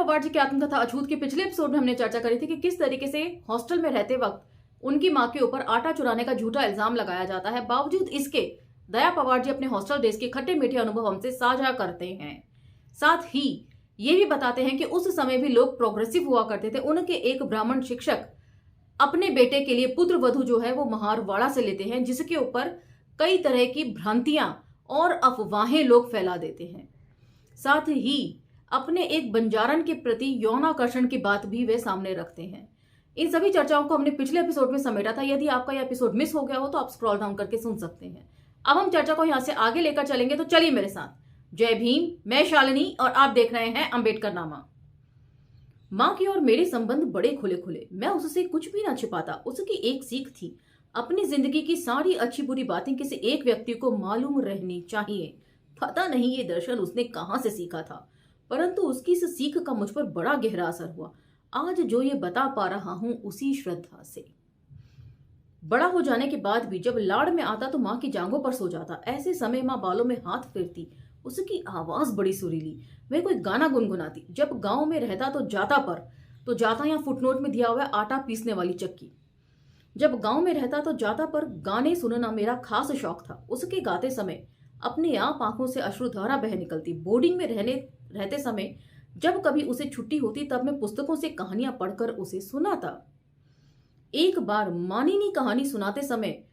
पवार जी की आत्मकथा अछूत के पिछले एपिसोड में हमने चर्चा करी थी कि किस तरीके से हॉस्टल में रहते वक्त उनकी मां के ऊपर आटा चुराने का झूठा इल्जाम लगाया जाता है। बावजूद इसके दया पवार जी अपने हॉस्टल डेज के खट्टे मीठे अनुभव हमसे साझा करते हैं। साथ ही ये भी बताते हैं कि उस समय भी लोग प्रोग्रेसिव हुआ करते थे। उनके एक ब्राह्मण शिक्षक अपने बेटे के लिए पुत्र वधू जो है वो महारवाड़ा से लेते हैं, जिसके ऊपर कई तरह की भ्रांतियां और अफवाहें लोग फैला देते हैं। साथ ही अपने एक बंजारन के प्रति यौनाकर्षण की बात भी वे सामने रखते हैं। इन सभी चर्चाओं को हमने पिछले एपिसोड में समेटा था। यदि आपका यह एपिसोड मिस हो गया हो तो आप स्क्रॉल डाउन करके सुन सकते हैं। अब हम चर्चा को यहां से आगे लेकर चलेंगे, तो चलिए मेरे साथ। जय भीम, मैं शालिनी और आप देख रहे हैं अंबेडकर नामा। मां की और मेरे संबंध बड़े खुले खुले, मैं उससे कुछ भी ना छिपाता। उसकी एक सीख थी, अपनी जिंदगी की सारी अच्छी बुरी बातें किसी एक व्यक्ति को मालूम रहनी चाहिए। पता नहीं ये दर्शन उसने कहां से सीखा था, परंतु उसकी इस सीख का मुझ पर बड़ा गहरा असर हुआ। आज जो ये बता पा रहा हूं उसी श्रद्धा से। बड़ा हो जाने के बाद भी जब लाड़ में आता तो मां की जांघों पर सो जाता। ऐसे समय मां बालों में हाथ फेरती, उसकी आवाज बड़ी सुरीली, वह कोई गाना गुनगुनाती। जब गांव में रहता तो जाता या फुटनोट में दिया हुआ आटा पीसने वाली चक्की। जब गांव में रहता तो जाता पर गाने सुनना मेरा खास शौक था। उसके गाते समय अपने आप आंखों से अश्रुधारा बह निकलती। बोर्डिंग में रहते समय जब कभी उसे छुट्टी होती तब मैं पुस्तकों से कहानियां पढ़कर उसे सुनाता। एक बार मानिनी कहानी सुनाते समय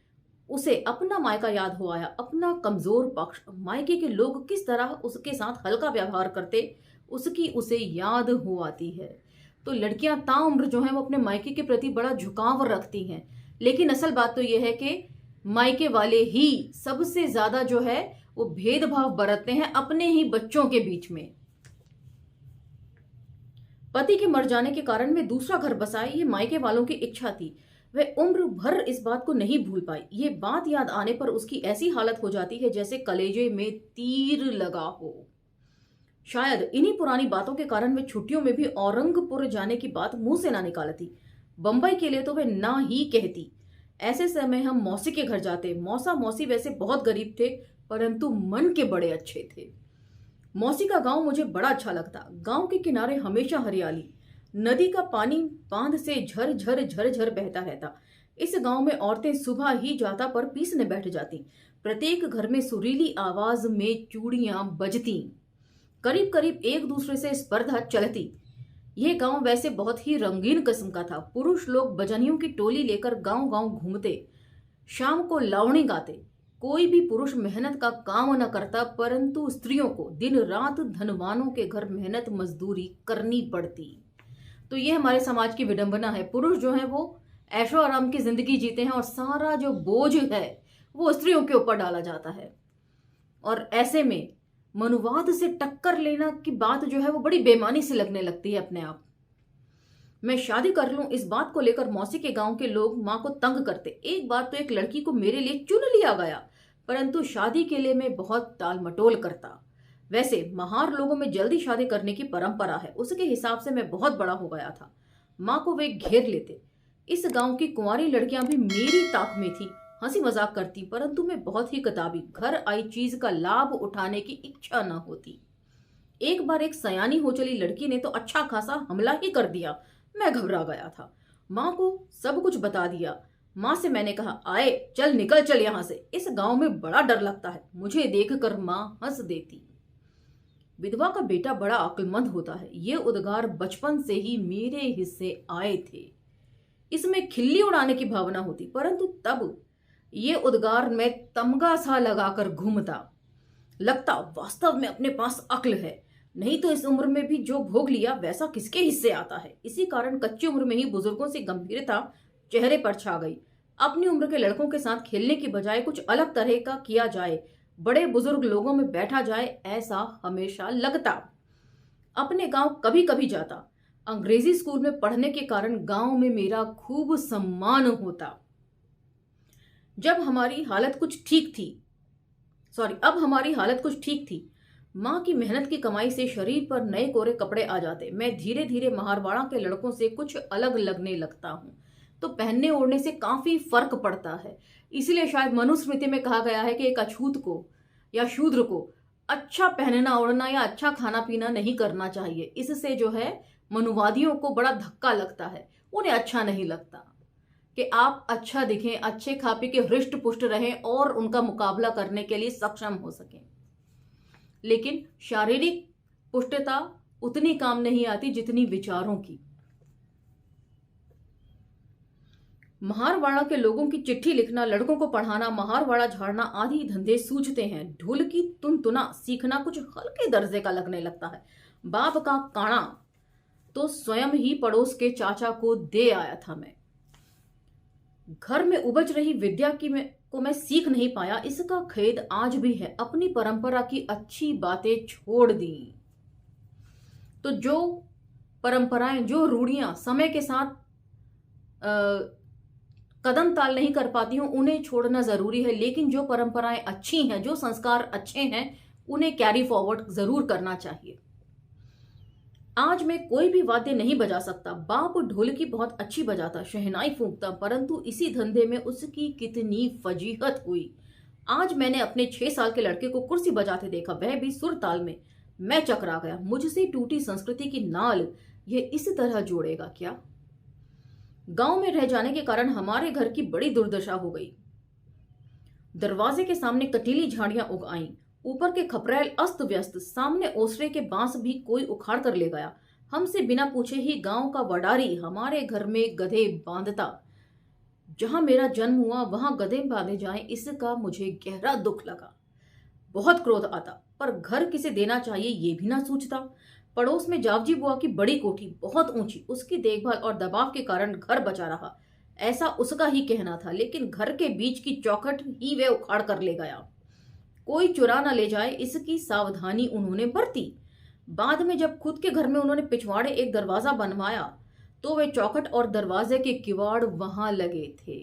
उसे अपना मायका याद हो आया, अपना कमजोर पक्ष। मायके के लोग किस तरह उसके साथ हल्का व्यवहार करते, उसकी उसे याद हो आती है। तो लड़कियां ताउम्र जो है वो अपने मायके के प्रति बड़ा झुकाव रखती हैं, लेकिन असल बात तो यह है कि मायके वाले ही सबसे ज्यादा जो है वो भेदभाव बरतते हैं अपने ही बच्चों के बीच में। पति के मर जाने के कारण वे दूसरा घर बसाए, ये मायके वालों की इच्छा थी। वह उम्र भर इस बात को नहीं भूल पाई। ये बात याद आने पर उसकी ऐसी हालत हो जाती है जैसे कलेजे में तीर लगा हो। शायद इन्हीं पुरानी बातों के कारण वे छुट्टियों में भी औरंगपुर जाने की बात मुंह से ना निकालती। बंबई के लिए तो वे ना ही कहती। ऐसे समय हम मौसी के घर जाते। मौसा मौसी वैसे बहुत गरीब थे, परंतु मन के बड़े अच्छे थे। मौसी का गांव मुझे बड़ा अच्छा लगता। गांव के किनारे हमेशा हरियाली, नदी का पानी बांध से झर झर झर झर बहता रहता। इस गांव में औरतें सुबह ही जाता पर पीसने बैठ जाती। प्रत्येक घर में सुरीली आवाज में चूड़ियां बजती, करीब करीब एक दूसरे से स्पर्धा चलती। यह गांव वैसे बहुत ही रंगीन किस्म का था। पुरुष लोग बजनियों की टोली लेकर गांव गांव घूमते, शाम को लावणी गाते। कोई भी पुरुष मेहनत का काम न करता, परंतु स्त्रियों को दिन रात धनवानों के घर मेहनत मजदूरी करनी पड़ती। तो ये हमारे समाज की विडंबना है। पुरुष जो है वो ऐशो आराम की जिंदगी जीते हैं और सारा जो बोझ है वो स्त्रियों के ऊपर डाला जाता है। और ऐसे में मनुवाद से टक्कर लेना की बात जो है वो बड़ी बेमानी से लगने लगती है अपने आप। मैं शादी कर लूं, इस बात को लेकर मौसी के गांव के लोग मां को तंग करते। एक बार तो एक लड़की को मेरे लिए चुन लिया गया, परंतु शादी के लिए मैं बहुत टाल मटोल करता। वैसे महार लोगों में जल्दी शादी करने की परंपरा है, उसके हिसाब से मैं बहुत बड़ा हो गया था। मां को वे घेर लेते। इस गांव की कुंवारी लड़कियां भी मेरी ताक में थी, हंसी मजाक करती, परंतु मैं बहुत ही किताबी, घर आई चीज का लाभ उठाने की इच्छा न होती। एक बार एक सयानी हो चली लड़की ने तो अच्छा खासा हमला ही कर दिया। मैं घबरा गया था। मां को सब कुछ बता दिया। मां से मैंने कहा, आए चल निकल चल यहां से, इस गांव में बड़ा डर लगता है। मुझे देखकर मां हंस देती। विधवा का बेटा बड़ा अक्लमंद होता है, ये उद्गार बचपन से ही मेरे हिस्से आए थे। इसमें खिल्ली उड़ाने की भावना होती, परंतु तब ये उद्गार में तमगा सा लगाकर घूमता। लगता वास्तव में अपने पास अक्ल है, नहीं तो इस उम्र में भी जो भोग लिया वैसा किसके हिस्से आता है। इसी कारण कच्ची उम्र में ही बुजुर्गों से गंभीरता चेहरे पर छा गई। अपनी उम्र के लड़कों के साथ खेलने की बजाय कुछ अलग तरह का किया जाए, बड़े बुजुर्ग लोगों में बैठा जाए, ऐसा हमेशा लगता। अपने गांव कभी कभी जाता। अंग्रेजी स्कूल में पढ़ने के कारण गांव में मेरा खूब सम्मान होता। अब हमारी हालत कुछ ठीक थी। मां की मेहनत की कमाई से शरीर पर नए कोरे कपड़े आ जाते। मैं धीरे धीरे महारवाड़ा के लड़कों से कुछ अलग लगने लगता हूं, तो पहनने ओढ़ने से काफी फर्क पड़ता है। इसलिए शायद मनुस्मृति में कहा गया है कि एक अछूत को या शूद्र को अच्छा पहनना ओढ़ना या अच्छा खाना पीना नहीं करना चाहिए। इससे जो है मनुवादियों को बड़ा धक्का लगता है, उन्हें अच्छा नहीं लगता कि आप अच्छा दिखें, अच्छे खा पी के हृष्ट पुष्ट रहें और उनका मुकाबला करने के लिए सक्षम हो सकें। लेकिन शारीरिक पुष्टता उतनी काम नहीं आती जितनी विचारों की। महारवाड़ा के लोगों की चिट्ठी लिखना, लड़कों को पढ़ाना, महारवाड़ा झाड़ना आदि धंधे सूझते हैं। ढोल की तुनतुना सीखना कुछ हल्के दर्जे का लगने लगता है। बाप का काना तो स्वयं ही पड़ोस के चाचा को दे आया था। मैं घर में उपज रही विद्या को मैं सीख नहीं पाया, इसका खेद आज भी है। अपनी परंपरा की अच्छी बातें छोड़ दी तो जो परंपराएं, जो रूढ़ियां समय के साथ कदम ताल नहीं कर पाती हूं, उन्हें छोड़ना जरूरी है। लेकिन जो परंपराएं अच्छी हैं, जो संस्कार अच्छे हैं, उन्हें कैरी फॉरवर्ड जरूर करना चाहिए। आज मैं कोई भी वाद्य नहीं बजा सकता। बाप ढोलकी बहुत अच्छी बजाता, शहनाई फूंकता, परंतु इसी धंधे में उसकी कितनी फजीहत हुई। आज मैंने अपने 6 साल के लड़के को कुर्सी बजाते देखा, वह भी सुर ताल में। मैं चकरा गया। मुझसे टूटी संस्कृति की नाल ये इस तरह जोड़ेगा क्या? गांव में रह जाने के कारण हमारे घर की बड़ी दुर्दशा हो गई। दरवाजे के सामने कटीली झाड़ियां उग आईं, ऊपर के खपरेल अस्त व्यस्त, सामने ओसरे के बांस भी कोई उखाड़ कर ले गया। हमसे बिना पूछे ही गांव का वडारी हमारे घर में गधे बांधता। जहां मेरा जन्म हुआ वहां गधे बांधे जाएं, इसका मुझे गहरा दुख लगा। बहुत क्रोध आता, पर घर किसे देना चाहिए ये भी ना सूझता। पड़ोस में जावजी बुआ की बड़ी कोठी, बहुत ऊंची, उसकी देखभाल और दबाव के कारण घर बचा रहा, ऐसा उसका ही कहना था। लेकिन घर के बीच की चौखट ही वे उखाड़ कर ले गया। कोई चुरा न ले जाए इसकी सावधानी उन्होंने बरती। बाद में जब खुद के घर में उन्होंने पिछवाड़े एक दरवाजा बनवाया तो वे चौखट और दरवाजे के किवाड़ वहां लगे थे।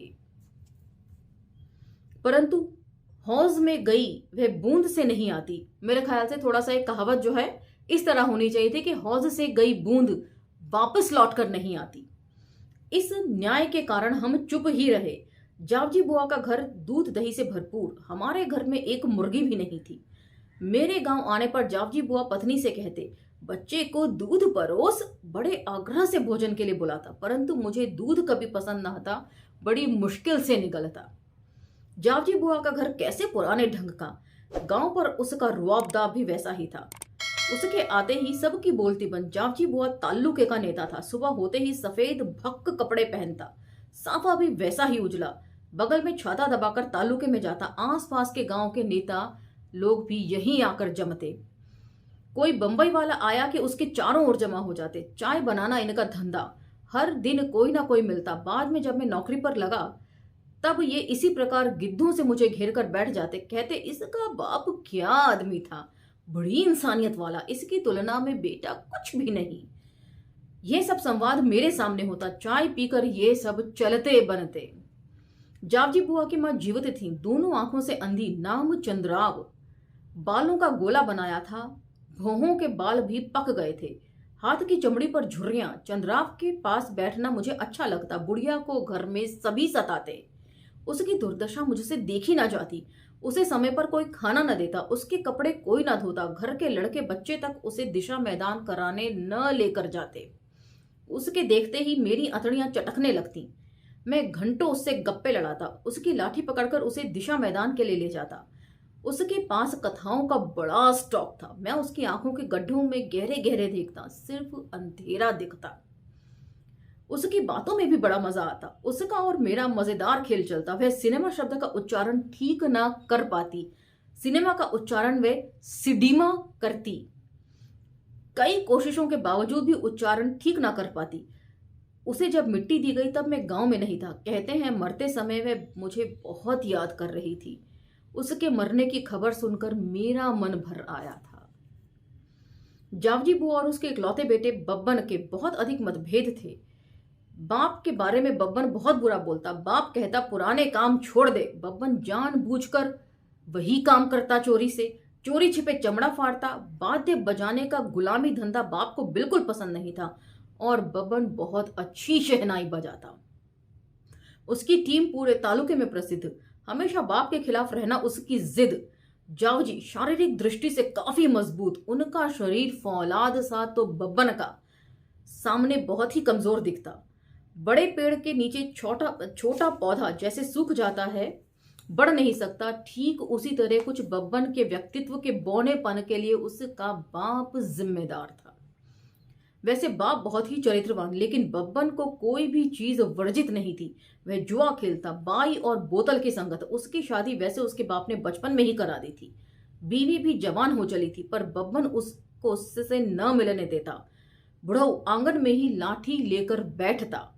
परंतु हौज में गई वह बूंद से नहीं आती। मेरे ख्याल से थोड़ा सा एक कहावत जो है इस तरह होनी चाहिए थी कि हौज से गई बूंद वापस लौट कर नहीं आती। इस न्याय के कारण हम चुप ही रहे। जावजी बुआ का घर दूध दही से भरपूर, हमारे घर में एक मुर्गी भी नहीं थी। मेरे गांव आने पर जावजी बुआ पत्नी से कहते, बच्चे को दूध परोस। बड़े आग्रह से भोजन के लिए बुलाता, परंतु मुझे दूध कभी पसंद न था, बड़ी मुश्किल से निगलता। जावजी बुआ का घर कैसे पुराने ढंग का, गांव पर उसका रुआबदाब भी वैसा ही था। उसके आते ही सबकी बोलती बंद। जावजी बुआ ताल्लुके का नेता था। सुबह होते ही सफेद भक्क कपड़े पहनता, साफा भी वैसा ही उजला, बगल में छाता दबाकर ताल्लुके में जाता। आसपास के गांव के नेता लोग भी यहीं आकर जमते। कोई बंबई वाला आया कि उसके चारों ओर जमा हो जाते। चाय बनाना इनका धंधा, हर दिन कोई ना कोई मिलता। बाद में जब मैं नौकरी पर लगा तब ये इसी प्रकार गिद्धों से मुझे घेर कर बैठ जाते। कहते, इसका बाप क्या आदमी था, बड़ी इंसानियत वाला, इसकी तुलना में बेटा कुछ भी नहीं। ये सब संवाद मेरे सामने होता। चाय पीकर ये सब चलते बनते। जावजी बुआ की मां जीवित थी, दोनों आंखों से अंधी, नाम चंद्राव। बालों का गोला बनाया था, भौहों के बाल भी पक गए थे, हाथ की चमड़ी पर झुर्रियां। चंद्राव के पास बैठना मुझे अच्छा लगता। बुढ़िया को घर में सभी सताते, उसकी दुर्दशा मुझसे देखी ना जाती। उसे समय पर कोई खाना न देता, उसके कपड़े कोई ना धोता, घर के लड़के बच्चे तक उसे दिशा मैदान कराने न लेकर जाते। उसके देखते ही मेरी अतड़ियां चटकने लगती। मैं घंटों उससे गप्पे लड़ाता, उसकी लाठी पकड़कर उसे दिशा मैदान के लिए ले जाता। उसके पास कथाओं का बड़ा स्टॉक था। मैं उसकी आंखों के गड्ढों में गहरे गहरे देखता, सिर्फ अंधेरा दिखता। उसकी बातों में भी बड़ा मजा आता। उसका और मेरा मजेदार खेल चलता। वह सिनेमा शब्द का उच्चारण ठीक ना कर पाती, सिनेमा का उच्चारण वह सिडीमा करती। कई कोशिशों के बावजूद भी उच्चारण ठीक ना कर पाती। उसे जब मिट्टी दी गई तब मैं गांव में नहीं था। कहते हैं मरते समय वह मुझे बहुत याद कर रही थी। उसके मरने की खबर सुनकर मेरा मन भर आया था। जावजी बुआ और उसके इकलौते बेटे बब्बन के बहुत अधिक मतभेद थे। बाप के बारे में बब्बन बहुत बुरा बोलता। बाप कहता, पुराने काम छोड़ दे। बब्बन जानबूझकर वही काम करता, चोरी से, चोरी छिपे चमड़ा फाड़ता। वाद्य बजाने का गुलामी धंधा बाप को बिल्कुल पसंद नहीं था और बब्बन बहुत अच्छी शहनाई बजाता। उसकी टीम पूरे तालुके में प्रसिद्ध। हमेशा बाप के खिलाफ रहना उसकी जिद। जावजी शारीरिक दृष्टि से काफी मजबूत, उनका शरीर फौलाद सा तो बब्बन का सामने बहुत ही कमजोर दिखता। बड़े पेड़ के नीचे छोटा छोटा पौधा जैसे सूख जाता है, बढ़ नहीं सकता, ठीक उसी तरह कुछ बब्बन के व्यक्तित्व के बौनेपन के लिए उसका बाप जिम्मेदार था। वैसे बाप बहुत ही चरित्रवान, लेकिन बब्बन को कोई भी चीज वर्जित नहीं थी। वह जुआ खेलता, बाई और बोतल की संगत। उसकी शादी वैसे उसके बाप ने बचपन में ही करा दी थी। बीवी भी जवान हो चली थी, पर बब्बन उसको उससे न मिलने देता। बुढ़ऊ आंगन में ही लाठी लेकर बैठता।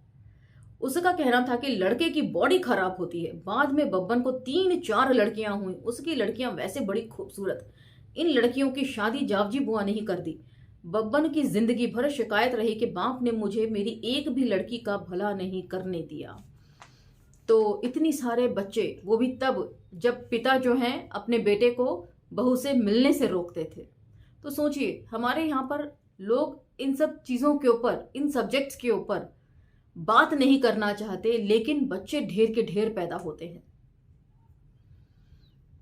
उसका कहना था कि लड़के की बॉडी खराब होती है। बाद में बब्बन को 3-4 लड़कियां हुई। उसकी लड़कियां वैसे बड़ी खूबसूरत। इन लड़कियों की शादी जावजी बुआ नहीं कर दी। बब्बन की जिंदगी भर शिकायत रही कि बाप ने मुझे मेरी एक भी लड़की का भला नहीं करने दिया। तो इतनी सारे बच्चे, वो भी तब जब पिता जो हैं अपने बेटे को बहू से मिलने से रोकते थे। तो सोचिए, हमारे यहाँ पर लोग इन सब चीजों के ऊपर, इन सब्जेक्ट्स के ऊपर बात नहीं करना चाहते, लेकिन बच्चे ढेर के ढेर पैदा होते हैं।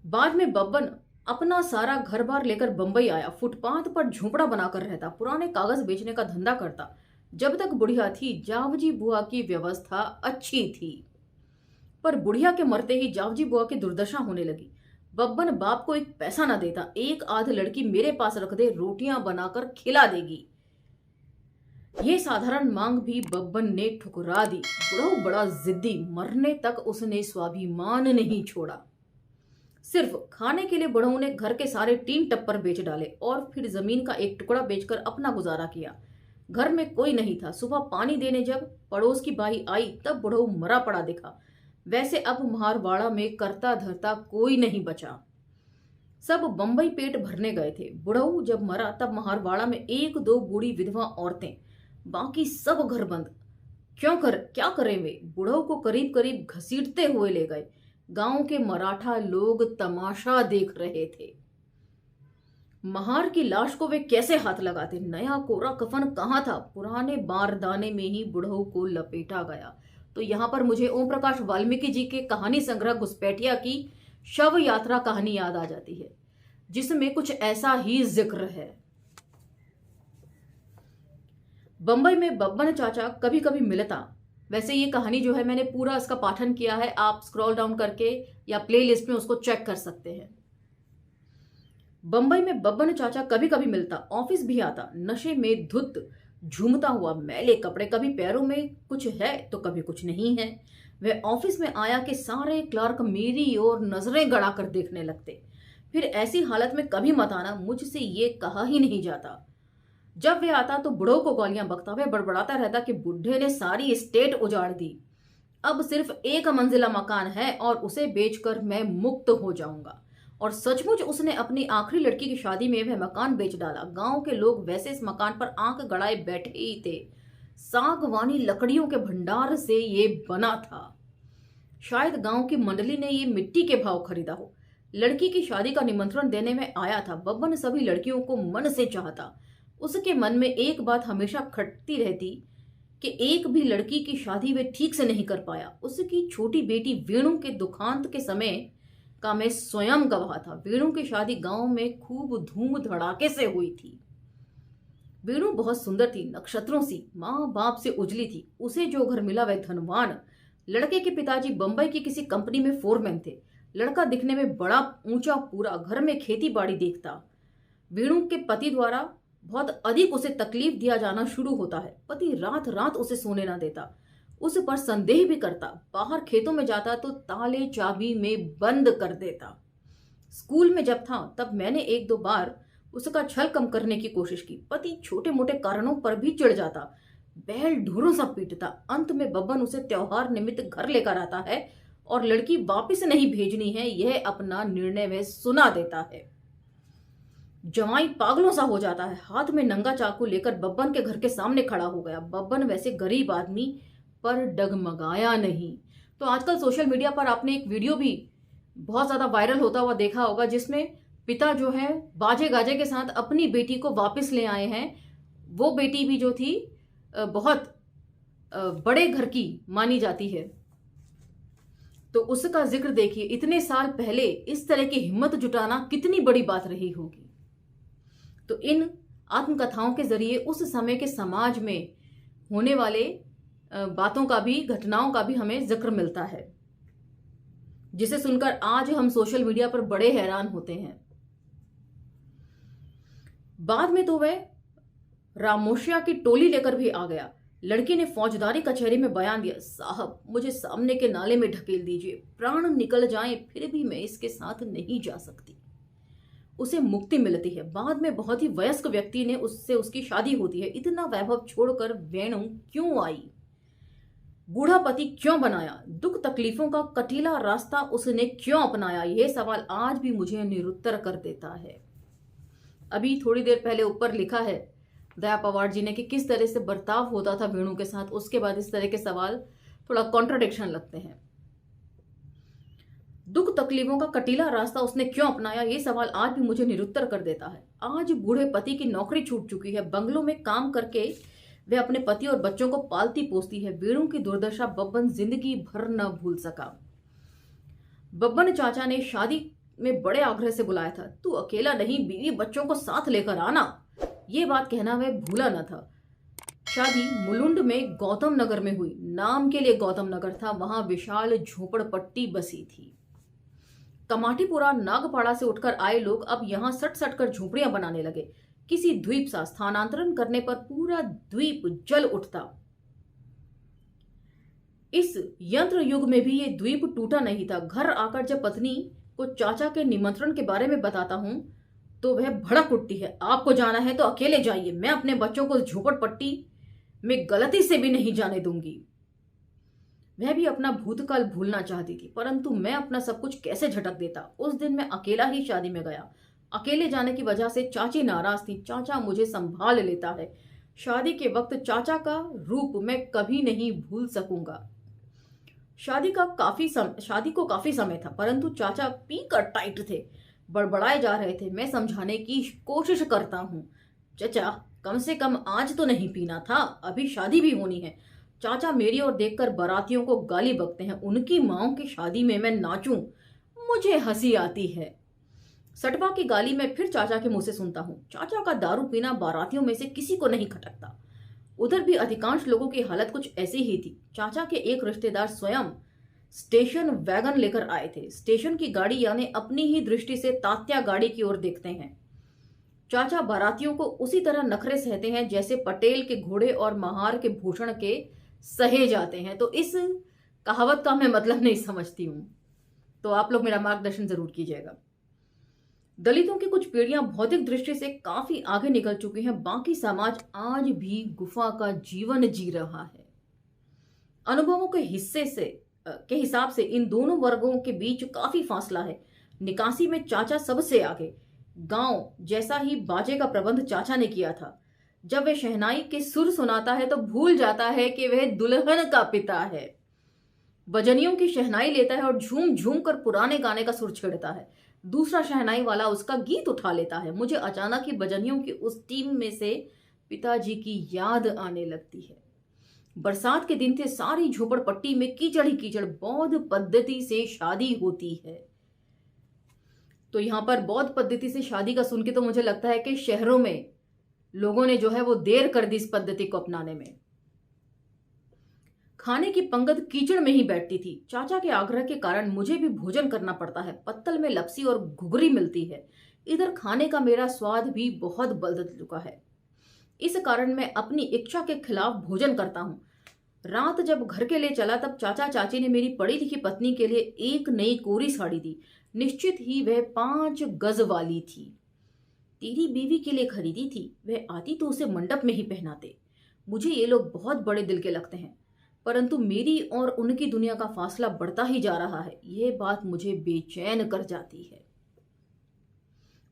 बाद में बब्बन अपना सारा घर बार लेकर बंबई आया। फुटपाथ पर झोपड़ा बनाकर रहता, पुराने कागज बेचने का धंधा करता। जब तक बुढ़िया थी, जावजी बुआ की व्यवस्था अच्छी थी, पर बुढ़िया के मरते ही जावजी बुआ की दुर्दशा होने लगी। बब्बन बाप को एक पैसा ना देता। एक आध लड़की मेरे पास रख दे, रोटियां बनाकर खिला देगी। ये साधारण मांग भी बब्बन ने ठुकरा दी। बुढ़ऊ बड़ा जिद्दी, मरने तक उसने स्वाभिमान नहीं छोड़ा। सिर्फ खाने के लिए बुढ़ऊ ने घर के सारे 3 टप्पर बेच डाले और फिर जमीन का एक टुकड़ा बेचकर अपना गुजारा किया। घर में कोई नहीं था। सुबह पानी देने जब पड़ोस की बाई आई, तब बुढ़ऊ मरा पड़ा दिखा। वैसे अब मारवाड़ा में करता धरता कोई नहीं बचा। सब बंबई पेट भरने गए थे। बुढ़ऊ जब मरा तब मारवाड़ा में 1-2 बूढ़ी विधवा औरतें, बाकी सब घर बंद। क्या करें वे? बुढ़ऊ को करीब करीब घसीटते हुए ले गए। गांव के मराठा लोग तमाशा देख रहे थे। महार की लाश को वे कैसे हाथ लगाते? नया कोरा कफन कहाँ था? पुराने बारदाने में ही बुढ़ऊ को लपेटा गया। तो यहाँ पर मुझे ओम प्रकाश वाल्मीकि जी के कहानी संग्रह घुसपैठिया की शव यात्रा कहानी याद आ जाती है, जिसमें कुछ ऐसा ही जिक्र है। बंबई में बब्बन चाचा कभी कभी मिलता। वैसे ये कहानी जो है, मैंने पूरा इसका पाठन किया है, आप स्क्रॉल डाउन करके या प्लेलिस्ट में उसको चेक कर सकते हैं। बंबई में बब्बन चाचा कभी कभी मिलता, ऑफिस भी आता, नशे में धुत, झूमता हुआ, मैले कपड़े, कभी पैरों में कुछ है तो कभी कुछ नहीं है। वह ऑफिस में आया कि सारे क्लर्क मेरी ओर नजरें गड़ाकर देखने लगते। फिर ऐसी हालत में कभी मत आना, मुझसे ये कहा ही नहीं जाता। जब वे आता तो बुढ़ो को गालियां बकता। वह बड़बड़ाता रहता कि बुढ़े ने सारी एस्टेट उजाड़ दी, अब सिर्फ 1 मंजिला मकान है और उसे बेचकर मैं मुक्त हो जाऊंगा। और सचमुच उसने अपनी आखिरी लड़की की शादी में वह मकान बेच डाला। गांव के लोग वैसे इस मकान पर आंख गड़ाए बैठे ही थे। सागवानी लकड़ियों के भंडार से ये बना था। शायद गांव की मंडली ने ये मिट्टी के भाव खरीदा हो। लड़की की शादी का निमंत्रण देने में आया था। बब्बन सभी लड़कियों को मन से चाहता। उसके मन में एक बात हमेशा खटती रहती कि एक भी लड़की की शादी वे ठीक से नहीं कर पाया। उसकी छोटी बेटी वेणु के दुखांत के समय का मैं स्वयं गवाह था। वेणु की शादी गांव में खूब धूम धड़ाके से हुई थी। वेणु बहुत सुंदर थी, नक्षत्रों सी, माँ बाप से उजली थी। उसे जो घर मिला वह धनवान। लड़के के पिताजी बंबई की किसी कंपनी में फोरमैन थे। लड़का दिखने में बड़ा ऊंचा पूरा, घर में खेती बाड़ी देखता। वेणु के पति द्वारा बहुत अधिक उसे तकलीफ दिया जाना शुरू होता है। पति रात रात उसे सोने ना देता, उस पर संदेह भी करता। बाहर खेतों में जाता तो ताले चाबी में बंद कर देता। स्कूल में जब था तब मैंने 1-2 बार उसका छल कम करने की कोशिश की। पति छोटे मोटे कारणों पर भी चिढ़ जाता, बैल ढोरों सा पीटता। अंत में बब्बन उसे त्योहार निमित्त घर लेकर आता है और लड़की वापिस नहीं भेजनी है, यह अपना निर्णय वह सुना देता है। जवाई पागलों सा हो जाता है। हाथ में नंगा चाकू लेकर बब्बन के घर के सामने खड़ा हो गया। बब्बन वैसे गरीब आदमी, पर डगमगाया नहीं। तो आजकल सोशल मीडिया पर आपने एक वीडियो भी बहुत ज्यादा वायरल होता हुआ देखा होगा, जिसमें पिता जो है बाजे गाजे के साथ अपनी बेटी को वापस ले आए हैं। वो बेटी भी जो थी बहुत बड़े घर की मानी जाती है। तो उसका जिक्र देखिए, इतने साल पहले इस तरह की हिम्मत जुटाना कितनी बड़ी बात रही होगी। तो इन आत्मकथाओं के जरिए उस समय के समाज में होने वाले बातों का भी, घटनाओं का भी हमें जिक्र मिलता है, जिसे सुनकर आज हम सोशल मीडिया पर बड़े हैरान होते हैं। बाद में तो वह रामोशिया की टोली लेकर भी आ गया। लड़की ने फौजदारी कचहरी में बयान दिया, साहब मुझे सामने के नाले में ढकेल दीजिए, प्राण निकल जाएं फिर भी मैं इसके साथ नहीं जा सकती। उसे मुक्ति मिलती है। बाद में बहुत ही वयस्क व्यक्ति ने उससे उसकी शादी होती है। इतना वैभव छोड़कर वेणु क्यों आई? बूढ़ा पति क्यों बनाया? दुख तकलीफों का कटीला रास्ता उसने क्यों अपनाया? यह सवाल आज भी मुझे निरुत्तर कर देता है। अभी थोड़ी देर पहले ऊपर लिखा है दया पवार जी ने कि किस तरह से बर्ताव होता था वेणु के साथ, उसके बाद इस तरह के सवाल थोड़ा कॉन्ट्रडिक्शन लगते हैं। दुख तकलीफों का कटीला रास्ता उसने क्यों अपनाया, ये सवाल आज भी मुझे निरुत्तर कर देता है। आज बूढ़े पति की नौकरी छूट चुकी है, बंगलों में काम करके वे अपने पति और बच्चों को पालती पोसती है। वेणु की दुर्दशा बब्बन जिंदगी भर न भूल सका। बब्बन चाचा ने शादी में बड़े आग्रह से बुलाया था, तू अकेला नहीं, बीवी बच्चों को साथ लेकर आना। ये बात कहना वह भूला न था। शादी मुलुंड में गौतम नगर में हुई। नाम के लिए गौतम नगर था, वहां विशाल झोपड़पट्टी बसी थी। कमाटीपुरा नागपाड़ा से उठकर आए लोग अब यहां सट सट कर झोपड़ियां बनाने लगे। किसी द्वीप सा स्थानांतरण करने पर पूरा द्वीप जल उठता। इस यंत्र युग में भी ये द्वीप टूटा नहीं था। घर आकर जब पत्नी को चाचा के निमंत्रण के बारे में बताता हूं तो वह भड़क उठती है, आपको जाना है तो अकेले जाइए, मैं अपने बच्चों को झोपड़पट्टी में गलती से भी नहीं जाने दूंगी। वह भी अपना भूतकाल भूलना चाहती थी, परंतु मैं अपना सब कुछ कैसे झटक देता। उस दिन मैं अकेला ही शादी में गया। अकेले जाने की वजह से चाची नाराज थी। चाचा मुझे संभाल लेता है। शादी के वक्त चाचा का रूप मैं कभी नहीं भूल सकूंगा। शादी को काफी समय था, परंतु चाचा पीकर टाइट थे, बड़बड़ाए जा रहे थे। मैं समझाने की कोशिश करता हूं, चाचा कम से कम आज तो नहीं पीना था, अभी शादी भी होनी है। चाचा मेरी ओर देखकर बारातियों को गाली बकते हैं। उनकी माओ की शादी में मैं नाचूं, मुझे हंसी आती है। सटवा की गाली मैं फिर चाचा के मुंह से सुनता हूं। चाचा का दारू पीना बारातियों में से किसी को नहीं खटकता। उधर भी अधिकांश लोगों की हालत कुछ ऐसी ही थी। चाचा के एक रिश्तेदार स्वयं स्टेशन वैगन लेकर आए थे। स्टेशन की गाड़ी यानी अपनी ही दृष्टि से तात्या गाड़ी की ओर देखते हैं। चाचा बारातियों को उसी तरह नखरे सहते हैं जैसे पटेल के घोड़े और महार के भूषण के सहे जाते हैं। तो इस कहावत का मैं मतलब नहीं समझती हूं, तो आप लोग मेरा मार्गदर्शन जरूर कीजिएगा। दलितों की कुछ पीढ़ियां भौतिक दृष्टि से काफी आगे निकल चुकी हैं, बाकी समाज आज भी गुफा का जीवन जी रहा है। अनुभवों के हिसाब से इन दोनों वर्गों के बीच काफी फासला है। निकासी में चाचा सबसे आगे। गांव जैसा ही बाजे का प्रबंध चाचा ने किया था। जब वह शहनाई के सुर सुनाता है तो भूल जाता है कि वह दुल्हन का पिता है। बजनियों की शहनाई लेता है और झूम झूम कर पुराने गाने का सुर छेड़ता है। दूसरा शहनाई वाला उसका गीत उठा लेता है। मुझे अचानक ही बजनियों की उस टीम में से पिताजी की याद आने लगती है। बरसात के दिन थे, सारी झोपड़पट्टी में कीचड़ ही कीचड़। बौद्ध पद्धति से शादी होती है। तो यहां पर बौद्ध पद्धति से शादी का सुन के तो मुझे लगता है कि शहरों में लोगों ने जो है वो देर कर दी इस पद्धति को अपनाने में। खाने की पंगत कीचड़ में ही बैठती थी। चाचा के आग्रह के कारण मुझे भी भोजन करना पड़ता है। पत्तल में लपसी और घुघरी मिलती है। इधर खाने का मेरा स्वाद भी बहुत बदल चुका है। इस कारण मैं अपनी इच्छा के खिलाफ भोजन करता हूं। रात जब घर के लिए चला तब चाचा चाची ने मेरी पढ़ी लिखी पत्नी के लिए एक नई कोरी साड़ी दी। निश्चित ही वह 5 गज वाली थी। तेरी बीवी के लिए खरीदी थी, वह आती तो उसे मंडप में ही पहनाते। मुझे ये लोग बहुत बड़े दिल के लगते हैं, परंतु मेरी और उनकी दुनिया का फासला बढ़ता ही जा रहा है। यह बात मुझे बेचैन कर जाती है।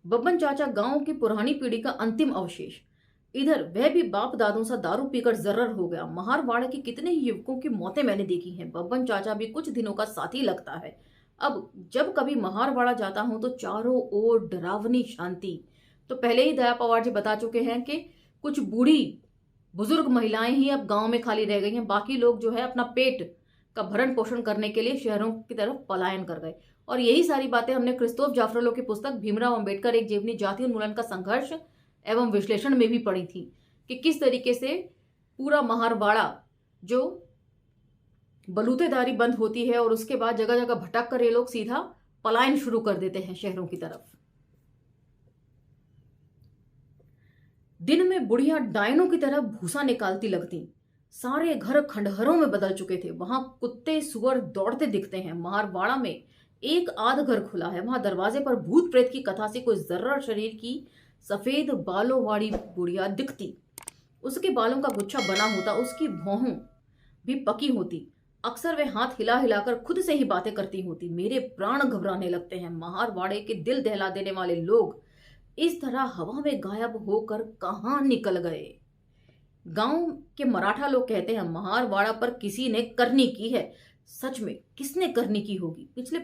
बब्बन चाचा गांव की पुरानी पीढ़ी का अंतिम अवशेष। इधर वह भी बाप दादों सा दारू पीकर जर्रर हो गया। महारवाड़ के कितने ही युवकों की मौतें मैंने देखी हैं। बब्बन चाचा भी कुछ दिनों का साथी लगता है। अब जब कभी महारवाड़ा जाता हूं तो चारों ओर डरावनी शांति। तो पहले ही दया पवार जी बता चुके हैं कि कुछ बूढ़ी बुजुर्ग महिलाएं ही अब गांव में खाली रह गई हैं। बाकी लोग जो है अपना पेट का भरण पोषण करने के लिए शहरों की तरफ पलायन कर गए। और यही सारी बातें हमने क्रिस्तोफ जाफरोलो की पुस्तक भीमराव अंबेडकर एक जीवनी जाति उन्मूलन का संघर्ष एवं विश्लेषण में भी पढ़ी थी कि किस तरीके से पूरा महारवाड़ा जो बलूतेदारी बंद होती है और उसके बाद जगह जगह भटक कर ये लोग सीधा पलायन शुरू कर देते हैं शहरों की तरफ। दिन में बुढ़िया डायनों की तरह भूसा निकालती लगती। सारे घर खंडहरों में बदल चुके थे। वहां कुत्ते सुअर दौड़ते दिखते हैं। महारवाड़ा में एक आध घर खुला है। वहां दरवाजे पर भूत प्रेत की कथा से कोई जर्रा शरीर की सफेद बालों वाली बुढ़िया दिखती। उसके बालों का गुच्छा बना होता, उसकी भौहों भी पकी होती। अक्सर वे हाथ हिला हिलाकर खुद से ही बातें करती होती। मेरे प्राण घबराने लगते हैं। महारवाड़े के दिल दहला देने वाले लोग इस तरह हवा में गायब होकर कहां निकल गए। गांव के मराठा लोग कहते हैं महारवाड़ा पर किसी ने करनी की है। सच में किसने करनी की होगी? पिछले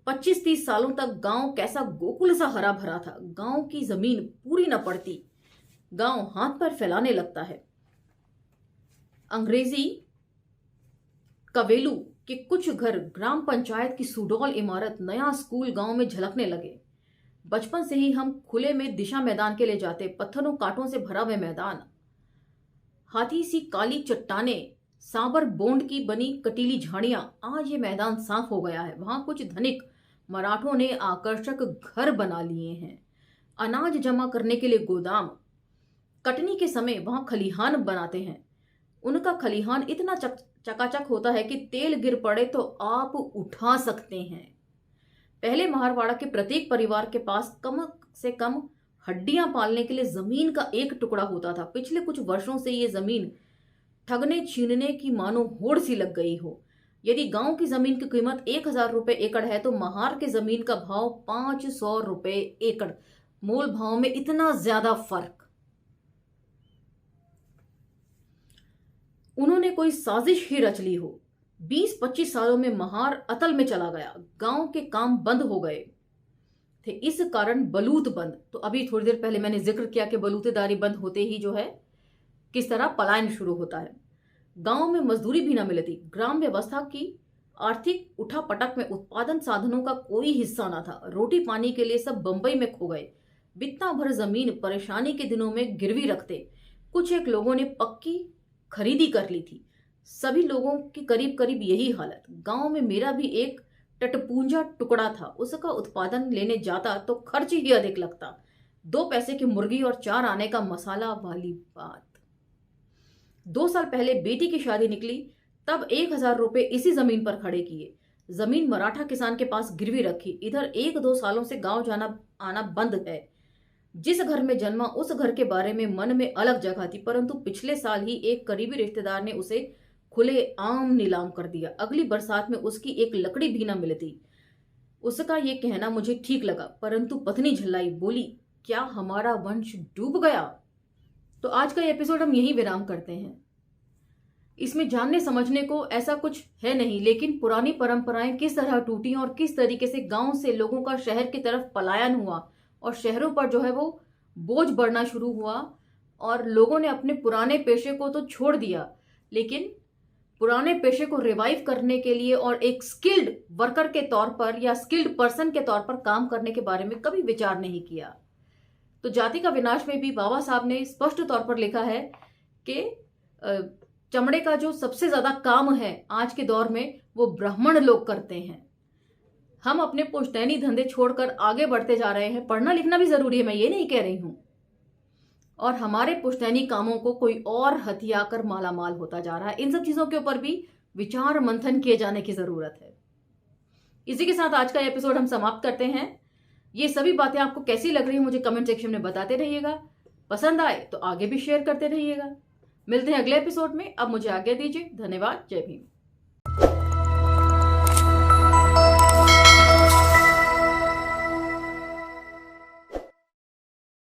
25-30 सालों तक गांव कैसा गोकुल सा हरा भरा था। गांव की जमीन पूरी न पड़ती, गांव हाथ पर फैलाने लगता है। अंग्रेजी कवेलू के कुछ घर, ग्राम पंचायत की सुडौल इमारत, नया स्कूल गांव में झलकने लगे। बचपन से ही हम खुले में दिशा मैदान के लिए जाते। पत्थरों कांटों से भरा हुआ मैदान, हाथी सी काली चट्टाने, सांबर बोंड की बनी कटीली झाड़ियां। आज ये मैदान साफ हो गया है। वहां कुछ धनिक मराठों ने आकर्षक घर बना लिए हैं। अनाज जमा करने के लिए गोदाम। कटनी के समय वहां खलिहान बनाते हैं। उनका खलिहान इतना चकाचक होता है कि तेल गिर पड़े तो आप उठा सकते हैं। पहले महारवाड़ा के प्रत्येक परिवार के पास कम से कम हड्डियां पालने के लिए जमीन का एक टुकड़ा होता था। पिछले कुछ वर्षों से ये जमीन ठगने छीनने की मानो होड़ सी लग गई हो। यदि गांव की जमीन की कीमत 1000 रुपए एकड़ है तो महार के जमीन का भाव 500 रुपए एकड़। मूल भाव में इतना ज्यादा फर्क। उन्होंने कोई साजिश ही रच ली हो। 20-25 सालों में महार अतल में चला गया। गांव के काम बंद हो गए थे, इस कारण बलूत बंद। तो अभी थोड़ी देर पहले मैंने जिक्र किया कि बलूतेदारी बंद होते ही जो है किस तरह पलायन शुरू होता है। गांव में मजदूरी भी न मिलती। ग्राम व्यवस्था की आर्थिक उठापटक में उत्पादन साधनों का कोई हिस्सा न था। रोटी पानी के लिए सब बंबई में खो गए। बित्ता भर जमीन परेशानी के दिनों में गिरवी रखते। कुछ एक लोगों ने पक्की खरीदी कर ली थी। सभी लोगों की करीब करीब यही हालत। गांव में मेरा भी एक टटपूंजा टुकड़ा था। उसका उत्पादन लेने जाता तो खर्च ही अधिक लगता। 2 पैसे की मुर्गी और 4 आने का मसाला वाली बात। 2 साल पहले बेटी की शादी निकली, तब 1000 रुपए इसी जमीन पर खड़े किए। जमीन मराठा किसान के पास गिरवी रखी। इधर 1-2 सालों से गांव जाना आना बंद है। जिस घर में जन्मा उस घर के बारे में मन में अलग जगह थी, परंतु पिछले साल ही एक करीबी रिश्तेदार ने उसे खुले आम नीलाम कर दिया। अगली बरसात में उसकी एक लकड़ी भी न मिलती। उसका ये कहना मुझे ठीक लगा, परंतु पत्नी झल्लाई, बोली, क्या हमारा वंश डूब गया? तो आज का एपिसोड हम यहीं विराम करते हैं। इसमें जानने समझने को ऐसा कुछ है नहीं, लेकिन पुरानी परंपराएं किस तरह टूटी और किस तरीके से गांव से लोगों का शहर की तरफ पलायन हुआ और शहरों पर जो है वो बोझ बढ़ना शुरू हुआ और लोगों ने अपने पुराने पेशे को तो छोड़ दिया, लेकिन पुराने पेशे को रिवाइव करने के लिए और एक स्किल्ड वर्कर के तौर पर या स्किल्ड पर्सन के तौर पर काम करने के बारे में कभी विचार नहीं किया। तो जाति का विनाश में भी बाबा साहब ने स्पष्ट तौर पर लिखा है कि चमड़े का जो सबसे ज्यादा काम है आज के दौर में वो ब्राह्मण लोग करते हैं। हम अपने पुश्तैनी धंधे छोड़कर आगे बढ़ते जा रहे हैं। पढ़ना लिखना भी जरूरी है, मैं ये नहीं कह रही हूं, और हमारे पुश्तैनी कामों को कोई और हथियाकर मालामाल होता जा रहा है। इन सब चीजों के ऊपर भी विचार मंथन किए जाने की जरूरत है। इसी के साथ आज का एपिसोड हम समाप्त करते हैं। ये सभी बातें आपको कैसी लग रही है मुझे कमेंट सेक्शन में बताते रहिएगा। पसंद आए तो आगे भी शेयर करते रहिएगा। मिलते हैं अगले एपिसोड में। अब मुझे आज्ञा दीजिए। धन्यवाद। जय भीम।